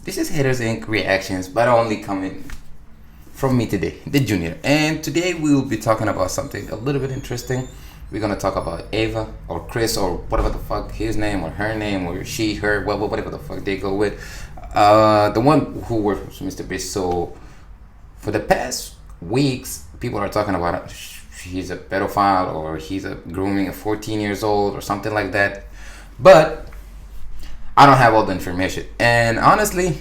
This is Haters Inc. reactions, but only coming from me today, the Junior. And today we will be talking about something a little bit interesting. We're gonna talk about Ava or Chris or whatever the fuck his name or her name or she, her, whatever the fuck they go with. The one who works with Mr. Beast. So for the past weeks, people are talking about he's a pedophile or he's grooming a 14 years old or something like that. But I don't have all the information, and honestly,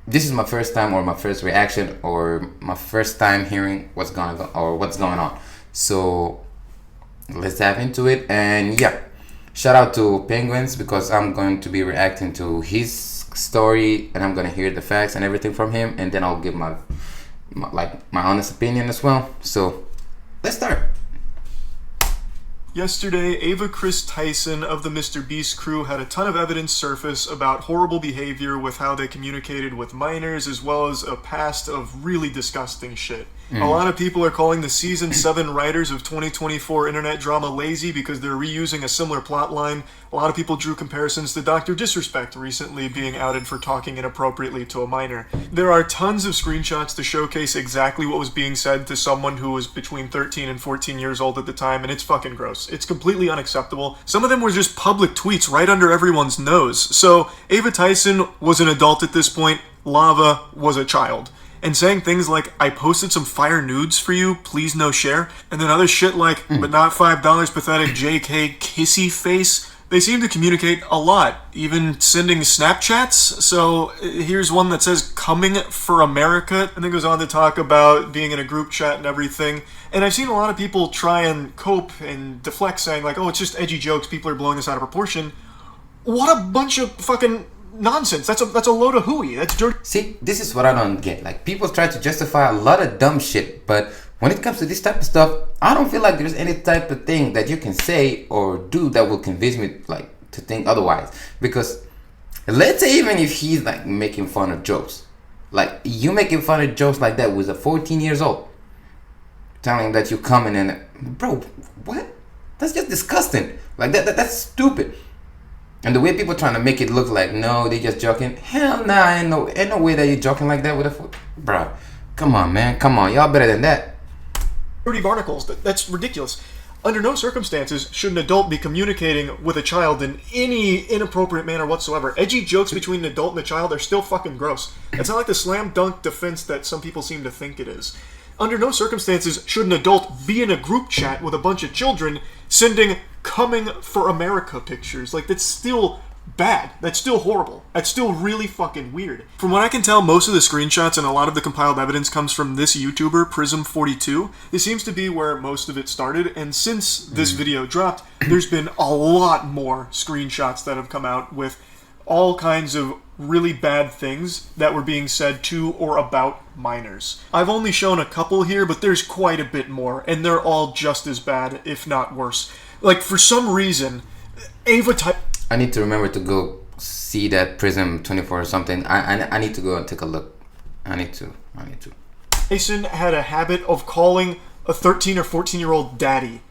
this is my first time or my first reaction or my first time hearing what's going on. So let's dive into it. And yeah, shout out to Penguins because I'm going to be reacting to his story and I'm gonna hear the facts and everything from him, and then I'll give my honest opinion as well. So let's start. Yesterday, Ava Chris Tyson of the MrBeast crew had a ton of evidence surface about horrible behavior with how they communicated with minors, as well as a past of really disgusting shit. A lot of people are calling the Season 7 writers of 2024 internet drama lazy because they're reusing a similar plot line. A lot of people drew comparisons to Dr. Disrespect recently being outed for talking inappropriately to a minor. There are tons of screenshots to showcase exactly what was being said to someone who was between 13 and 14 years old at the time, and it's fucking gross. It's completely unacceptable. Some of them were just public tweets right under everyone's nose. So Ava Tyson was an adult at this point, Lava was a child. And saying things like, I posted some fire nudes for you, please no share. And then other shit like, but not $5, pathetic JK kissy face. They seem to communicate a lot, even sending Snapchats. So here's one that says, coming for America, and then goes on to talk about being in a group chat and everything. And I've seen a lot of people try and cope and deflect, saying like, oh, it's just edgy jokes, people are blowing this out of proportion. What a bunch of fucking nonsense. That's a load of hooey. That's dirty. See, this is what I don't get. Like, people try to justify a lot of dumb shit, but when it comes to this type of stuff, I don't feel like there's any type of thing that you can say or do that will convince me like to think otherwise. Because let's say even if he's like making fun of jokes, like you making fun of jokes like that with a 14 years old, telling that you coming in, bro, what? That's just disgusting. Like that's stupid. And the way people trying to make it look like, no, they just joking. Hell nah, ain't no way that you joking like that with a foot. Bro, come on, man. Come on. Y'all better than that. Dirty barnacles. That's ridiculous. Under no circumstances should an adult be communicating with a child in any inappropriate manner whatsoever. Edgy jokes between an adult and a child are still fucking gross. It's not like the slam dunk defense that some people seem to think it is. Under no circumstances should an adult be in a group chat with a bunch of children sending coming for America pictures. Like, that's still bad. That's still horrible. That's still really fucking weird. From what I can tell, most of the screenshots and a lot of the compiled evidence comes from this YouTuber, Prism42. This seems to be where most of it started, and since this video dropped, there's been a lot more screenshots that have come out with all kinds of really bad things that were being said to or about minors. I've only shown a couple here, but there's quite a bit more, and they're all just as bad, if not worse. Like, for some reason, I need to remember to go see that Prism 24 or something. I need to go and take a look. I need to. Tyson had a habit of calling a 13 or 14-year-old daddy.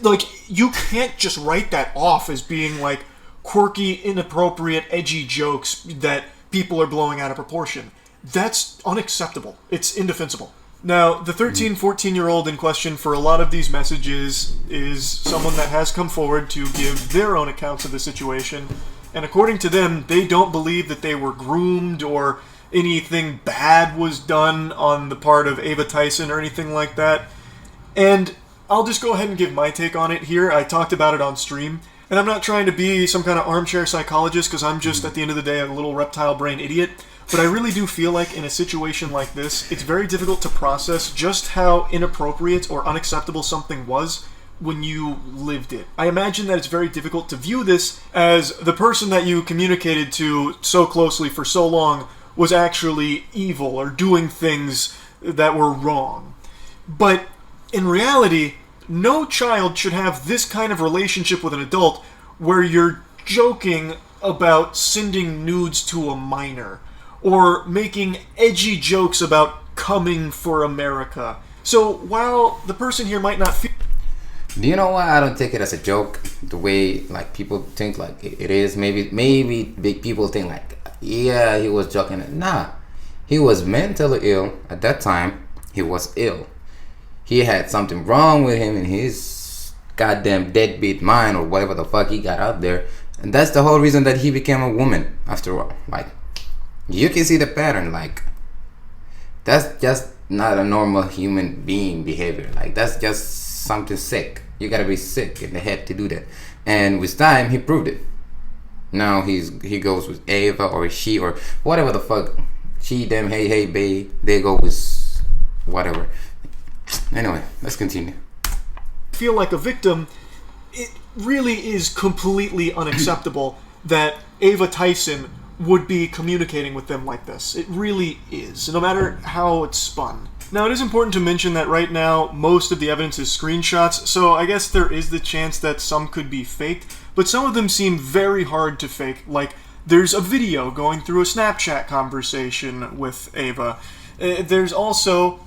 Like, you can't just write that off as being like quirky, inappropriate, edgy jokes that people are blowing out of proportion. That's unacceptable. It's indefensible. Now, the 13, 14-year-old in question for a lot of these messages is someone that has come forward to give their own accounts of the situation, and according to them, they don't believe that they were groomed or anything bad was done on the part of Ava Tyson or anything like that. And I'll just go ahead and give my take on it here. I talked about it on stream. And I'm not trying to be some kind of armchair psychologist because I'm just, at the end of the day, a little reptile brain idiot. But I really do feel like in a situation like this, it's very difficult to process just how inappropriate or unacceptable something was when you lived it. I imagine that it's very difficult to view this as the person that you communicated to so closely for so long was actually evil or doing things that were wrong. But in reality, no child should have this kind of relationship with an adult where you're joking about sending nudes to a minor or making edgy jokes about coming for America. So while the person here might not feel... Do you know why I don't take it as a joke? The way like people think like it is. Maybe big people think like yeah, he was joking. Nah, he was mentally ill at that time. He was ill. He had something wrong with him in his goddamn deadbeat mind or whatever the fuck he got out there. And that's the whole reason that he became a woman after all. Like, you can see the pattern. Like, that's just not a normal human being behavior. Like, that's just something sick. You gotta be sick in the head to do that. And with time, he proved it. Now he goes with Ava or she or whatever the fuck. She, them, hey, babe. They go with whatever. Anyway, let's continue. Feel like a victim. It really is completely unacceptable that Ava Tyson would be communicating with them like this. It really is, no matter how it's spun. Now, it is important to mention that right now, most of the evidence is screenshots, so I guess there is the chance that some could be faked, but some of them seem very hard to fake, like there's a video going through a Snapchat conversation with Ava. There's also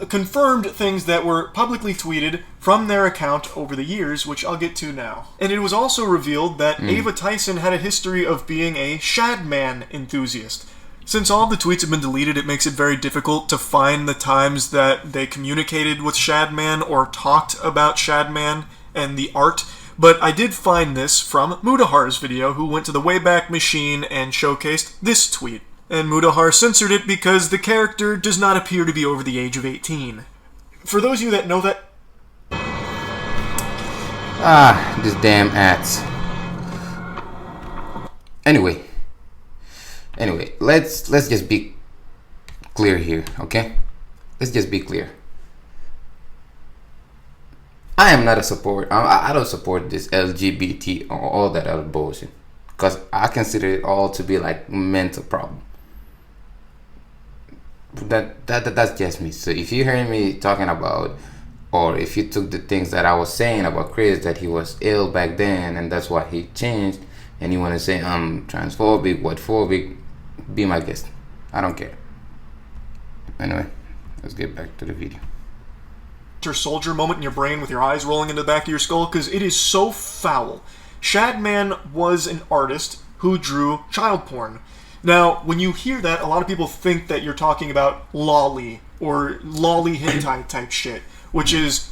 confirmed things that were publicly tweeted from their account over the years, which I'll get to now. And it was also revealed that Ava Tyson had a history of being a Shadman enthusiast. Since all the tweets have been deleted, it makes it very difficult to find the times that they communicated with Shadman or talked about Shadman and the art. But I did find this from Mudahar's video, who went to the Wayback Machine and showcased this tweet. And Mudahar censored it because the character does not appear to be over the age of 18. For those of you that know that... These damn ads. Anyway, let's just be clear here, okay? Let's just be clear. I am not a support. I don't support this LGBT or all that other bullshit, because I consider it all to be like mental problem. That's just me. So if you hear me talking about, or if you took the things that I was saying about Chris, that he was ill back then and that's why he changed, and you want to say I'm transphobic, whatphobic, be my guest. I don't care. Anyway, let's get back to the video. Soldier moment in your brain with your eyes rolling into the back of your skull, because it is so foul. Shadman was an artist who drew child porn. Now, when you hear that, a lot of people think that you're talking about lolly or lolly hentai type shit, which is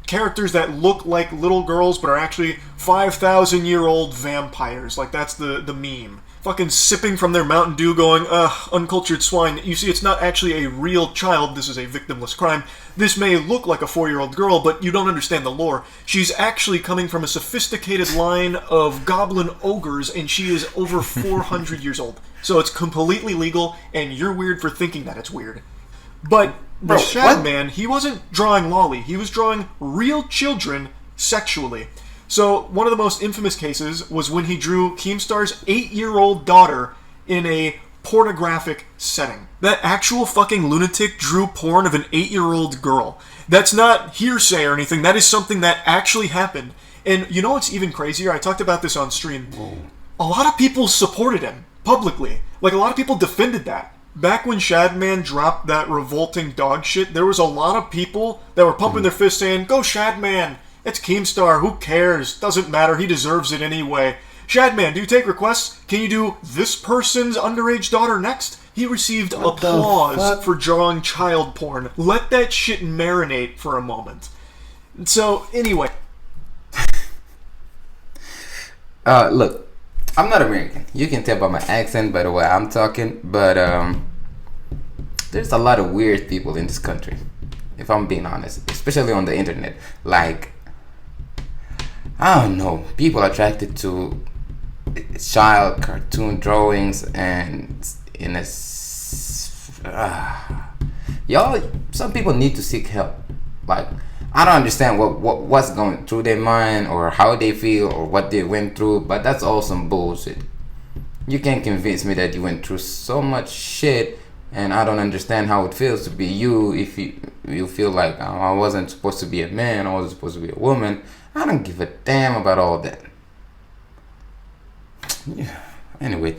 characters that look like little girls but are actually 5,000-year-old vampires. Like, that's the meme. Fucking sipping from their Mountain Dew going, uncultured swine. You see, it's not actually a real child. This is a victimless crime. This may look like a 4-year-old girl, but you don't understand the lore. She's actually coming from a sophisticated line of goblin ogres, and she is over 400 years old. So it's completely legal, and you're weird for thinking that it's weird. But the Shadman, he wasn't drawing lolly. He was drawing real children sexually. So, one of the most infamous cases was when he drew Keemstar's 8-year-old daughter in a pornographic setting. That actual fucking lunatic drew porn of an 8-year-old girl. That's not hearsay or anything. That is something that actually happened. And you know what's even crazier? I talked about this on stream. Whoa. A lot of people supported him publicly. Like, a lot of people defended that. Back when Shadman dropped that revolting dog shit, there was a lot of people that were pumping their fists saying, "Go Shadman! It's Keemstar, who cares? Doesn't matter, he deserves it anyway. Shadman, do you take requests? Can you do this person's underage daughter next?" He received applause for drawing child porn. Let that shit marinate for a moment. So, anyway. Look, I'm not American. You can tell by my accent, by the way I'm talking, but there's a lot of weird people in this country, if I'm being honest, especially on the internet. Like, I don't know, people attracted to child cartoon drawings, and in a y'all, some people need to seek help. Like, I don't understand what's going through their mind or how they feel or what they went through, but that's all some bullshit. You can't convince me that you went through so much shit and I don't understand how it feels to be you. If you feel like, oh, I wasn't supposed to be a man, I wasn't supposed to be a woman. I don't give a damn about all that. Yeah. Anyway,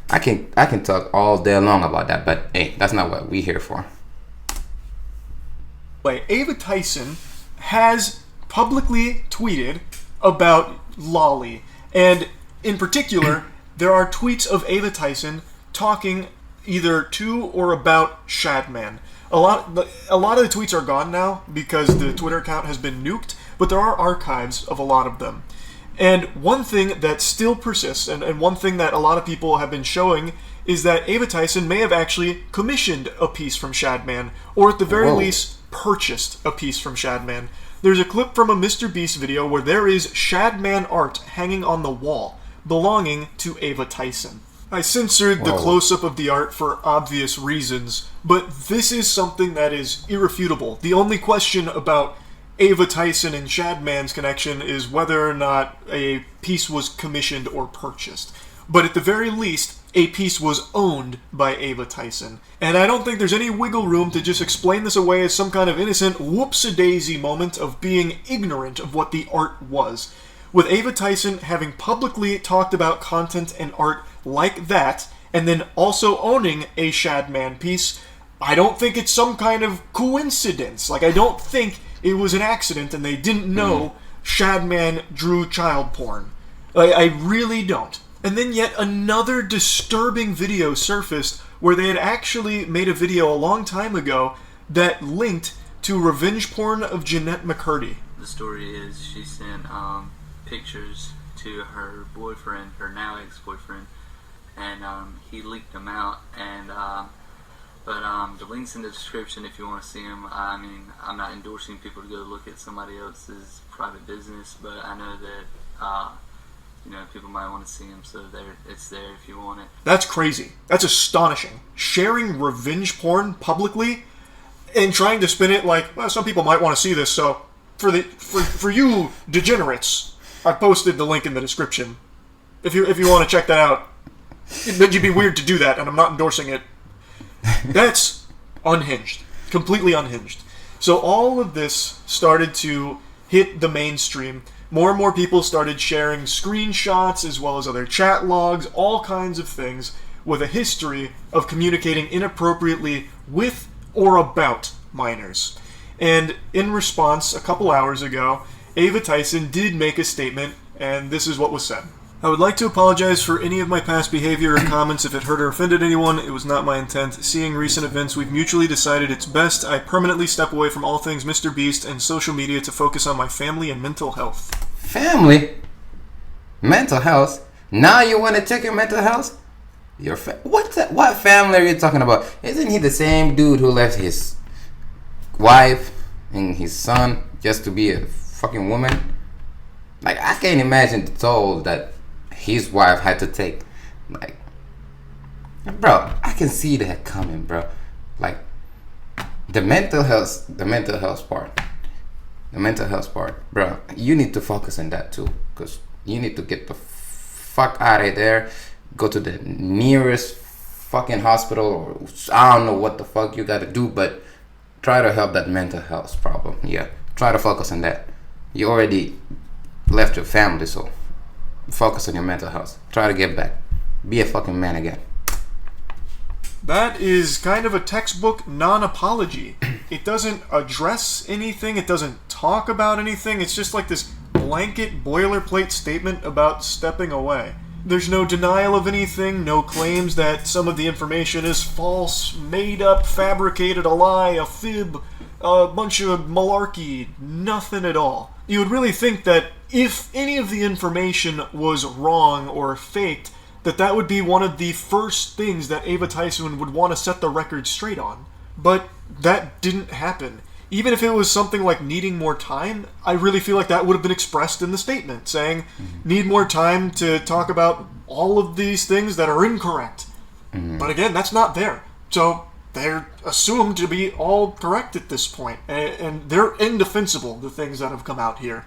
I can talk all day long about that, but hey, that's not what we're here for. Ava Tyson has publicly tweeted about lolly, and in particular, there are tweets of Ava Tyson talking either to or about Shadman. A lot of the tweets are gone now because the Twitter account has been nuked, but there are archives of a lot of them. And one thing that still persists, and one thing that a lot of people have been showing, is that Ava Tyson may have actually commissioned a piece from Shadman, or at the very least, purchased a piece from Shadman. There's a clip from a MrBeast video where there is Shadman art hanging on the wall, belonging to Ava Tyson. I censored the close-up of the art for obvious reasons, but this is something that is irrefutable. The only question about Ava Tyson and Shadman's connection is whether or not a piece was commissioned or purchased. But at the very least, a piece was owned by Ava Tyson. And I don't think there's any wiggle room to just explain this away as some kind of innocent whoops-a-daisy moment of being ignorant of what the art was. With Ava Tyson having publicly talked about content and art like that, and then also owning a Shadman piece, I don't think it's some kind of coincidence. Like, I don't think it was an accident and they didn't know Shadman drew child porn. I really don't. And then yet another disturbing video surfaced where they had actually made a video a long time ago that linked to revenge porn of Jeanette McCurdy. The story is she sent pictures to her boyfriend, her now ex-boyfriend, and he leaked them out. And but the link's in the description if you want to see them. I mean, I'm not endorsing people to go look at somebody else's private business, but I know that people might want to see them, so it's there if you want it. That's crazy. That's astonishing. Sharing revenge porn publicly and trying to spin it like, well, some people might want to see this, so for you degenerates, I posted the link in the description. If you want to check that out, it'd be weird to do that, and I'm not endorsing it. That's unhinged. Completely unhinged. So all of this started to hit the mainstream. More and more people started sharing screenshots as well as other chat logs, all kinds of things, with a history of communicating inappropriately with or about minors. And in response, a couple hours ago, Ava Tyson did make a statement, and this is what was said. I would like to apologize for any of my past behavior or comments if it hurt or offended anyone. It was not my intent. Seeing recent events, we've mutually decided it's best I permanently step away from all things MrBeast and social media to focus on my family and mental health. Family? Mental health? Now you want to check your mental health? What family are you talking about? Isn't he the same dude who left his wife and his son just to be a fucking woman? Like, I can't imagine the toll that his wife had to take. Like, bro, I can see that coming, bro. Like, the mental health part, bro, you need to focus on that too, because you need to get the fuck out of there, go to the nearest fucking hospital, or I don't know what the fuck you gotta do, but try to help that mental health problem. Yeah, try to focus on that. You already left your family, so focus on your mental health. Try to get back. Be a fucking man again. That is kind of a textbook non-apology. It doesn't address anything. It doesn't talk about anything. It's just like this blanket boilerplate statement about stepping away. There's no denial of anything, no claims that some of the information is false, made up, fabricated, a lie, a fib, a bunch of malarkey, nothing at all. You would really think that if any of the information was wrong or faked, that would be one of the first things that Ava Tyson would want to set the record straight on. But that didn't happen. Even if it was something like needing more time, I really feel like that would have been expressed in the statement, saying, need more time to talk about all of these things that are incorrect. But again, that's not there. So they're assumed to be all correct at this point, and they're indefensible, the things that have come out here.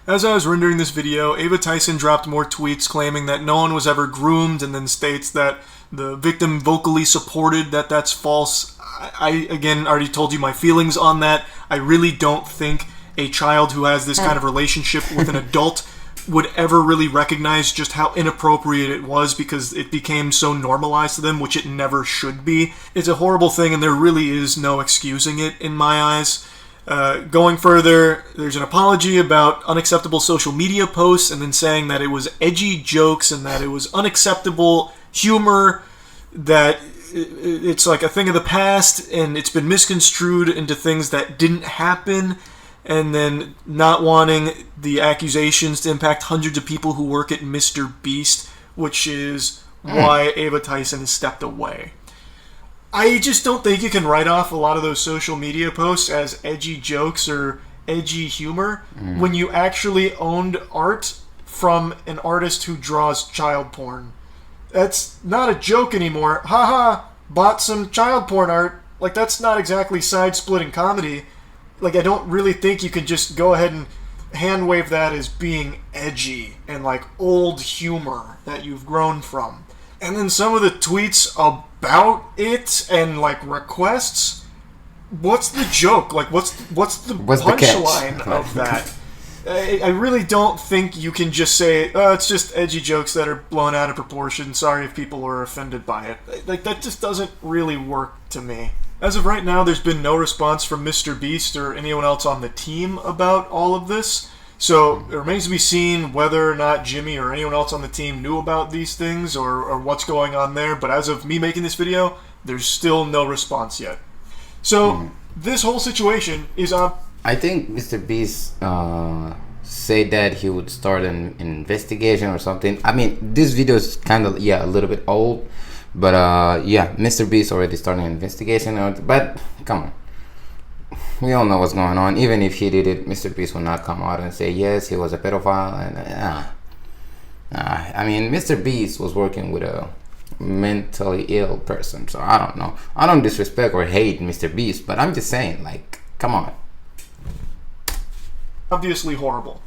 As I was rendering this video, Ava Tyson dropped more tweets claiming that no one was ever groomed, and then states that the victim vocally supported that that's false. I again, already told you my feelings on that. I really don't think a child who has this kind of relationship with an adult would ever really recognize just how inappropriate it was, because it became so normalized to them, which it never should be. It's a horrible thing, and there really is no excusing it in my eyes. Going further, there's an apology about unacceptable social media posts, and then saying that it was edgy jokes and that it was unacceptable humor, that it's like a thing of the past and it's been misconstrued into things that didn't happen, and then not wanting the accusations to impact hundreds of people who work at Mr.beast, which is why Ava Tyson has stepped away. I just don't think you can write off a lot of those social media posts as edgy jokes or edgy humor when you actually owned art from an artist who draws child porn. That's not a joke anymore. Haha, bought some child porn art. Like, that's not exactly side-splitting comedy. Like, I don't really think you can just go ahead and hand wave that as being edgy and like old humor that you've grown from. And then some of the tweets about it and like requests. What's the joke? Like, what's the punchline of that? I really don't think you can just say, oh, it's just edgy jokes that are blown out of proportion. Sorry if people are offended by it. Like, that just doesn't really work to me. As of right now, there's been no response from Mr.beast or anyone else on the team about all of this. So it remains to be seen whether or not Jimmy or anyone else on the team knew about these things or what's going on there. But as of me making this video, there's still no response yet. So this whole situation is on. I think Mr.beast said that he would start an investigation or something. I mean, this video is kind of, a little bit old. But, Mr.beast already started an investigation. But, come on. We all know what's going on. Even if he did it, Mr.beast will not come out and say, yes, he was a pedophile. And I mean, Mr.beast was working with a mentally ill person. So, I don't know. I don't disrespect or hate Mr.beast. But I'm just saying, like, come on. Obviously horrible.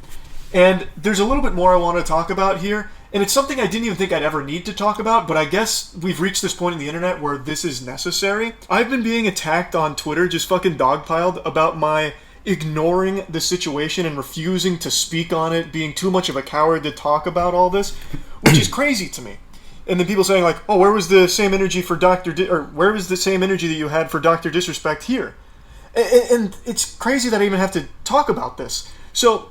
And there's a little bit more I want to talk about here. And it's something I didn't even think I'd ever need to talk about, but I guess we've reached this point in the internet where this is necessary. I've been being attacked on Twitter, just fucking dogpiled, about my ignoring the situation and refusing to speak on it, being too much of a coward to talk about all this, which is crazy to me. And then people saying like, oh, where was the same energy for where was the same energy that you had for Dr. Disrespect here? And it's crazy that I even have to talk about this. So,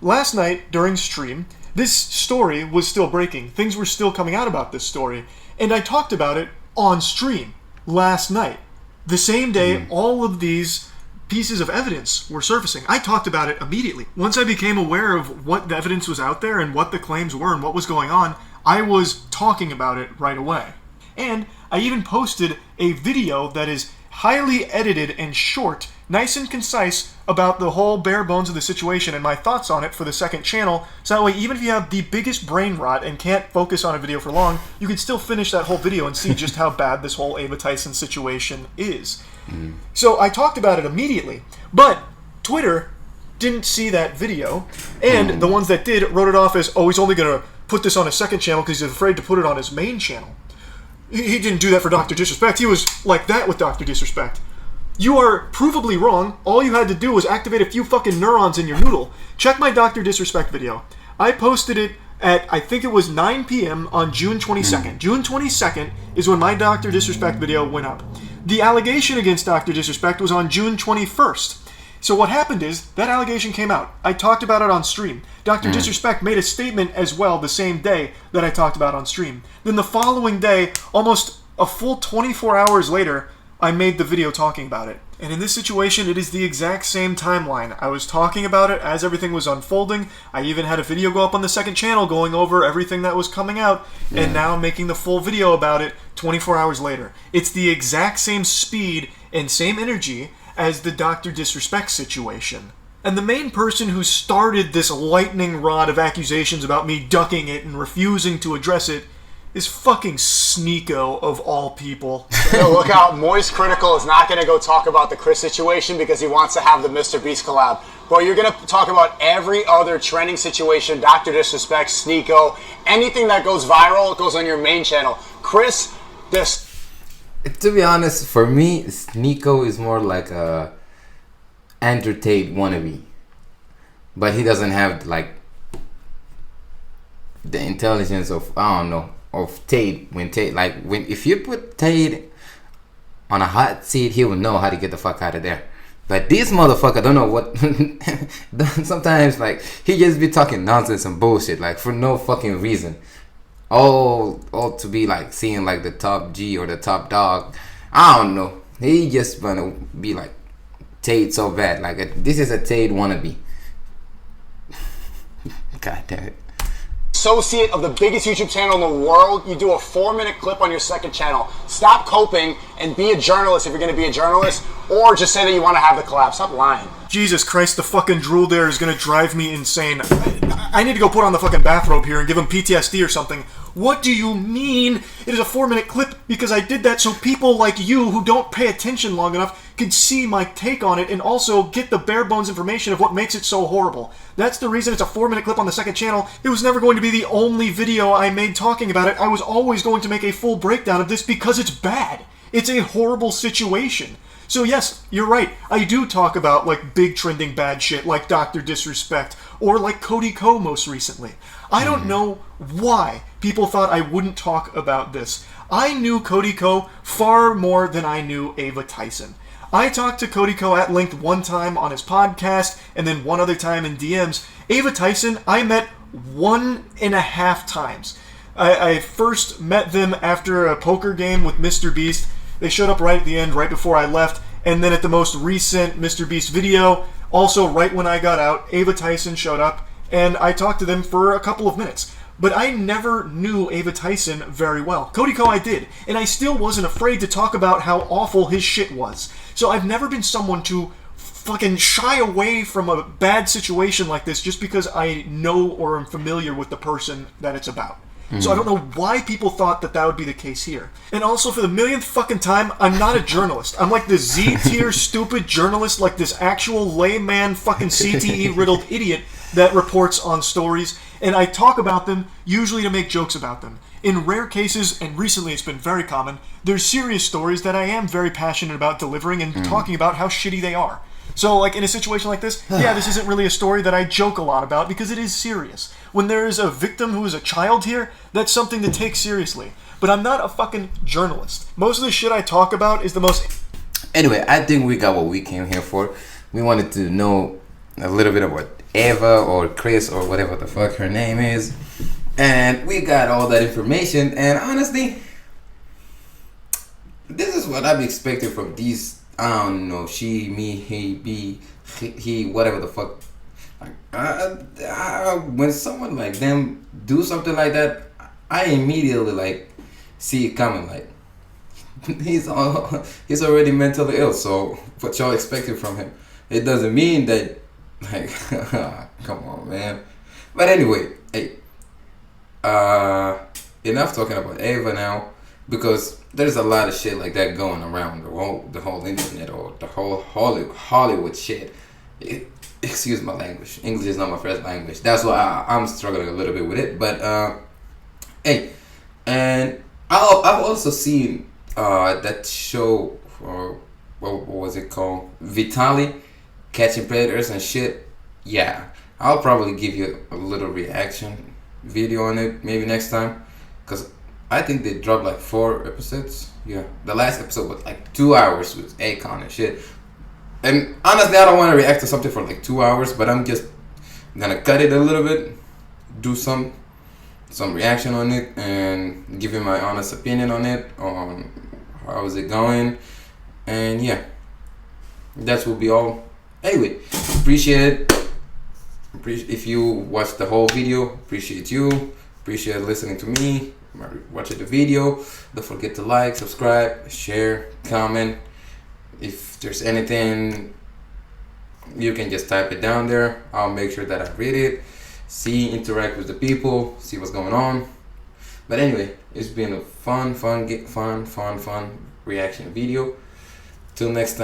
last night, during stream, this story was still breaking. Things were still coming out about this story. And I talked about it on stream last night. The same day, all of these pieces of evidence were surfacing. I talked about it immediately. Once I became aware of what the evidence was out there and what the claims were and what was going on, I was talking about it right away. And I even posted a video that is highly edited and short, nice and concise, about the whole bare bones of the situation and my thoughts on it for the second channel, so that way even if you have the biggest brain rot and can't focus on a video for long, you can still finish that whole video and see just how bad this whole Ava Tyson situation is. So I talked about it immediately, but Twitter didn't see that video, and the ones that did wrote it off as, oh, he's only going to put this on his second channel because he's afraid to put it on his main channel. He didn't do that for Dr. Disrespect. He was like that with Dr. Disrespect. You are provably wrong. All you had to do was activate a few fucking neurons in your noodle. Check my Dr. Disrespect video. I posted it at, I think it was 9 p.m. on June 22nd. June 22nd is when my Dr. Disrespect video went up. The allegation against Dr. Disrespect was on June 21st. So what happened is, that allegation came out. I talked about it on stream. Dr. Disrespect made a statement as well the same day that I talked about on stream. Then the following day, almost a full 24 hours later, I made the video talking about it. And in this situation, it is the exact same timeline. I was talking about it as everything was unfolding. I even had a video go up on the second channel going over everything that was coming out. And now I'm making the full video about it 24 hours later. It's the exact same speed and same energy as the Dr. Disrespect situation. And the main person who started this lightning rod of accusations about me ducking it and refusing to address it is fucking Sneeko of all people. Yo, look out, Moist Critical is not going to go talk about the Chris situation because he wants to have the Mr.beast collab. Bro, you're going to talk about every other trending situation, Dr. Disrespect, Sneeko, anything that goes viral goes on your main channel. Chris, this... To be honest, for me, Sneeko is more like a Andrew Tate wannabe. But he doesn't have, like, the intelligence of, I don't know, of Tate. If you put Tate on a hot seat, he will know how to get the fuck out of there. But this motherfucker don't know what. Sometimes like he just be talking nonsense and bullshit like for no fucking reason. All to be like seeing like the top G or the top dog. I don't know. He just wanna be like Tate so bad. Like this is a Tate wannabe. God damn it. Associate of the biggest YouTube channel in the world, you do a 4-minute clip on your second channel. Stop coping and be a journalist if you're going to be a journalist, or just say that you want to have the collab. Stop lying. Jesus Christ, the fucking drool there is gonna drive me insane. I need to go put on the fucking bathrobe here and give him PTSD or something. What do you mean it is a 4-minute clip? Because I did that so people like you who don't pay attention long enough could see my take on it and also get the bare bones information of what makes it so horrible. That's the reason it's a 4-minute clip on the second channel. It was never going to be the only video I made talking about it. I was always going to make a full breakdown of this because it's bad. It's a horrible situation. So yes, you're right. I do talk about like big trending bad shit like Dr. Disrespect or like Cody Ko most recently. I don't know why people thought I wouldn't talk about this. I knew Cody Ko far more than I knew Ava Tyson. I talked to Cody Ko at length one time on his podcast and then one other time in DMs. Ava Tyson, I met 1.5 times. I first met them after a poker game with MrBeast. They showed up right at the end, right before I left. And then at the most recent MrBeast video, also right when I got out, Ava Tyson showed up. And I talked to them for a couple of minutes. But I never knew Ava Tyson very well. Cody Ko I did. And I still wasn't afraid to talk about how awful his shit was. So I've never been someone to fucking shy away from a bad situation like this just because I know or am familiar with the person that it's about. So I don't know why people thought that that would be the case here. And also, for the millionth fucking time, I'm not a journalist. I'm like the Z-tier stupid journalist, like this actual layman fucking CTE-riddled idiot that reports on stories, and I talk about them, usually to make jokes about them. In rare cases, and recently it's been very common, there's serious stories that I am very passionate about delivering and talking about how shitty they are. So, like, in a situation like this, yeah, this isn't really a story that I joke a lot about because it is serious. When there is a victim who is a child here, that's something to take seriously. But I'm not a fucking journalist. Most of the shit I talk about is the most... Anyway, I think we got what we came here for. We wanted to know a little bit about Ava or Chris or whatever the fuck her name is. And we got all that information. And honestly, this is what I'm expecting from these... I don't know, she, me, he, whatever the fuck. When someone like them do something like that, I immediately like see it coming. Like he's already mentally ill. So what y'all expecting from him? It doesn't mean that like come on, man. But anyway, hey, enough talking about Ava now. Because there's a lot of shit like that going around the whole internet or the whole Hollywood shit. Excuse my language. English is not my first language. That's why I'm struggling a little bit with it. But hey, and I've also seen that show. What was it called? Vitali, Catching Predators and shit. Yeah, I'll probably give you a little reaction video on it maybe next time. Cause I think they dropped like 4 episodes. Yeah, the last episode was like 2 hours with Akon and shit. And honestly, I don't want to react to something for like 2 hours, but I'm just gonna cut it a little bit, do some reaction on it, and give you my honest opinion on it, on how is it going, and yeah, that will be all. Anyway, appreciate it. If you watched the whole video, appreciate you. Appreciate listening to me. Watching the video. Don't forget to like, subscribe, share, comment. If there's anything, you can just type it down there. I'll make sure that I read it, interact with the people, see what's going on. But anyway, it's been a fun reaction video. Till next time.